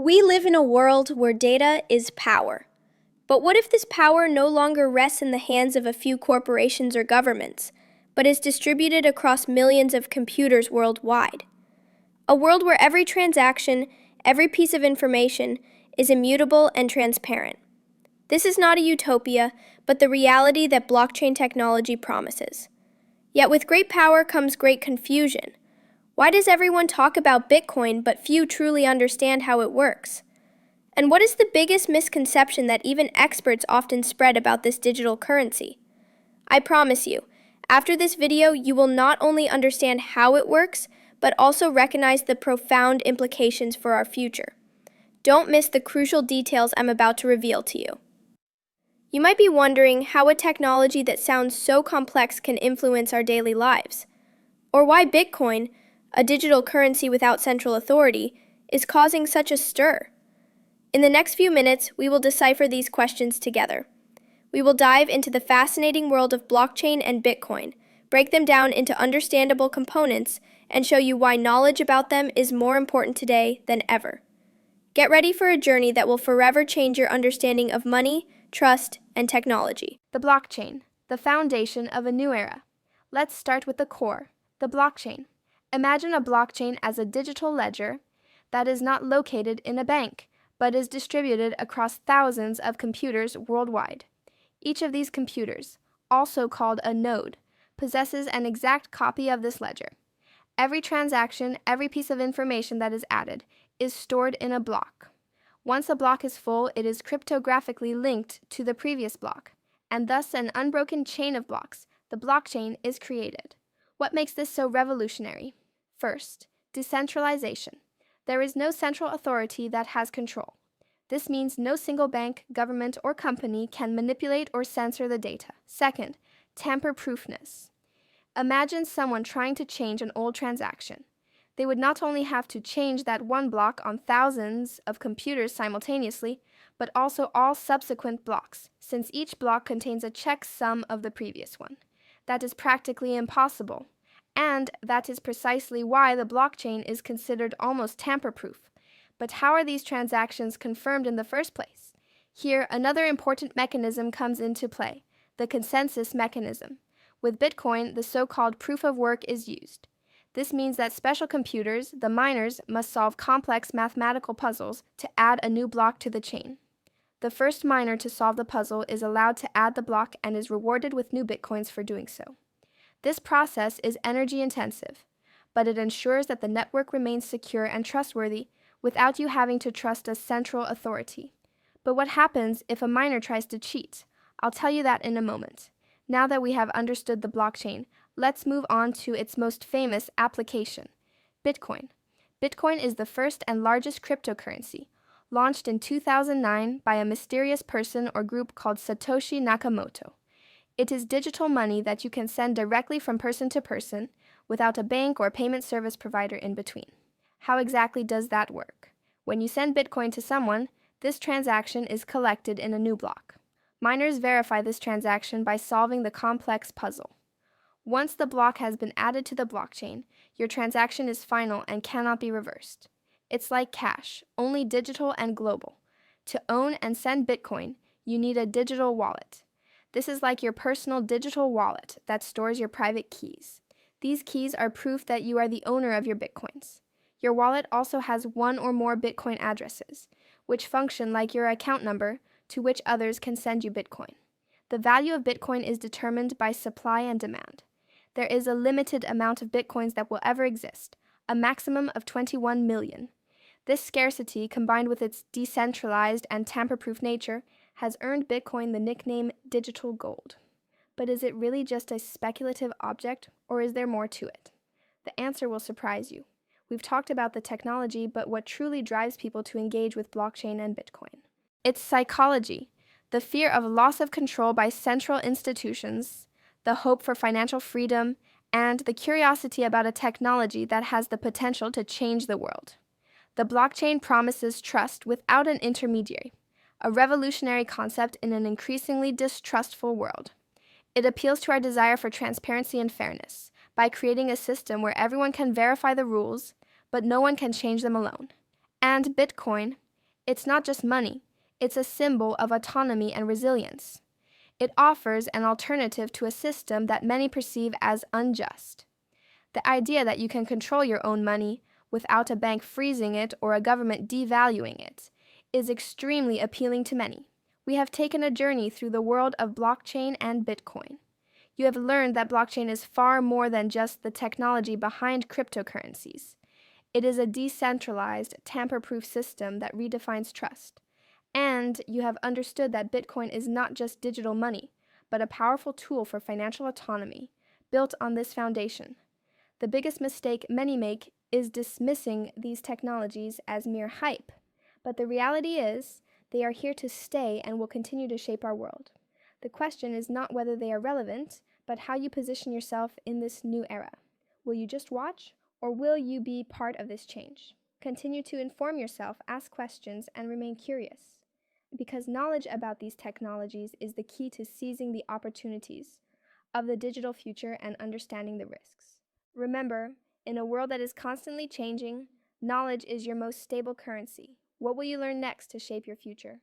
We live in a world where data is power. But what if this power no longer rests in the hands of a few corporations or governments, but is distributed across millions of computers worldwide? A world where every transaction, every piece of information, is immutable and transparent. This is not a utopia, but the reality that blockchain technology promises. Yet with great power comes great confusion. Why does everyone talk about Bitcoin but few truly understand how it works? And what is the biggest misconception that even experts often spread about this digital currency? I promise you, after this video, you will not only understand how it works, but also recognize the profound implications for our future. Don't miss the crucial details I'm about to reveal to you. You might be wondering how a technology that sounds so complex can influence our daily lives, or why Bitcoin, a digital currency without central authority, is causing such a stir. In the next few minutes, we will decipher these questions together. We will dive into the fascinating world of blockchain and Bitcoin, break them down into understandable components, and show you why knowledge about them is more important today than ever. Get ready for a journey that will forever change your understanding of money, trust, and technology. The blockchain, the foundation of a new era. Let's start with the core, the blockchain. Imagine a blockchain as a digital ledger that is not located in a bank, but is distributed across thousands of computers worldwide. Each of these computers, also called a node, possesses an exact copy of this ledger. Every transaction, every piece of information that is added, is stored in a block. Once a block is full, it is cryptographically linked to the previous block, and thus an unbroken chain of blocks, the blockchain, is created. What makes this so revolutionary? First, decentralization. There is no central authority that has control. This means no single bank, government, or company can manipulate or censor the data. Second, tamper-proofness. Imagine someone trying to change an old transaction. They would not only have to change that one block on thousands of computers simultaneously, but also all subsequent blocks, since each block contains a checksum of the previous one. That is practically impossible. And that is precisely why the blockchain is considered almost tamper-proof. But how are these transactions confirmed in the first place? Here, another important mechanism comes into play, the consensus mechanism. With Bitcoin, the so-called proof of work is used. This means that special computers, the miners, must solve complex mathematical puzzles to add a new block to the chain. The first miner to solve the puzzle is allowed to add the block and is rewarded with new Bitcoins for doing so. This process is energy intensive, but it ensures that the network remains secure and trustworthy without you having to trust a central authority. But what happens if a miner tries to cheat? I'll tell you that in a moment. Now that we have understood the blockchain, let's move on to its most famous application, Bitcoin. Bitcoin is the first and largest cryptocurrency, launched in 2009 by a mysterious person or group called Satoshi Nakamoto. It is digital money that you can send directly from person to person without a bank or payment service provider in between. How exactly does that work? When you send Bitcoin to someone, this transaction is collected in a new block. Miners verify this transaction by solving the complex puzzle. Once the block has been added to the blockchain, your transaction is final and cannot be reversed. It's like cash, only digital and global. To own and send Bitcoin, you need a digital wallet. This is like your personal digital wallet that stores your private keys. These keys are proof that you are the owner of your Bitcoins. Your wallet also has one or more Bitcoin addresses, which function like your account number to which others can send you Bitcoin. The value of Bitcoin is determined by supply and demand. There is a limited amount of Bitcoins that will ever exist, a maximum of 21 million. This scarcity, combined with its decentralized and tamper-proof nature, has earned Bitcoin the nickname digital gold. But is it really just a speculative object, or is there more to it? The answer will surprise you. We've talked about the technology, but what truly drives people to engage with blockchain and Bitcoin? It's psychology, the fear of loss of control by central institutions, the hope for financial freedom, and the curiosity about a technology that has the potential to change the world. The blockchain promises trust without an intermediary, a revolutionary concept in an increasingly distrustful world. It appeals to our desire for transparency and fairness by creating a system where everyone can verify the rules, but no one can change them alone. And Bitcoin, It's not just money, it's a symbol of autonomy and resilience. It offers an alternative to a system that many perceive as unjust. The idea that you can control your own money without a bank freezing it or a government devaluing it is extremely appealing to many. We have taken a journey through the world of blockchain and Bitcoin. You have learned that blockchain is far more than just the technology behind cryptocurrencies. It is a decentralized, tamper-proof system that redefines trust. And you have understood that Bitcoin is not just digital money, but a powerful tool for financial autonomy, built on this foundation. The biggest mistake many make is dismissing these technologies as mere hype. But the reality is, they are here to stay and will continue to shape our world. The question is not whether they are relevant, but how you position yourself in this new era. Will you just watch, or will you be part of this change? Continue to inform yourself, ask questions, and remain curious. Because knowledge about these technologies is the key to seizing the opportunities of the digital future and understanding the risks. Remember, in a world that is constantly changing, knowledge is your most stable currency. What will you learn next to shape your future?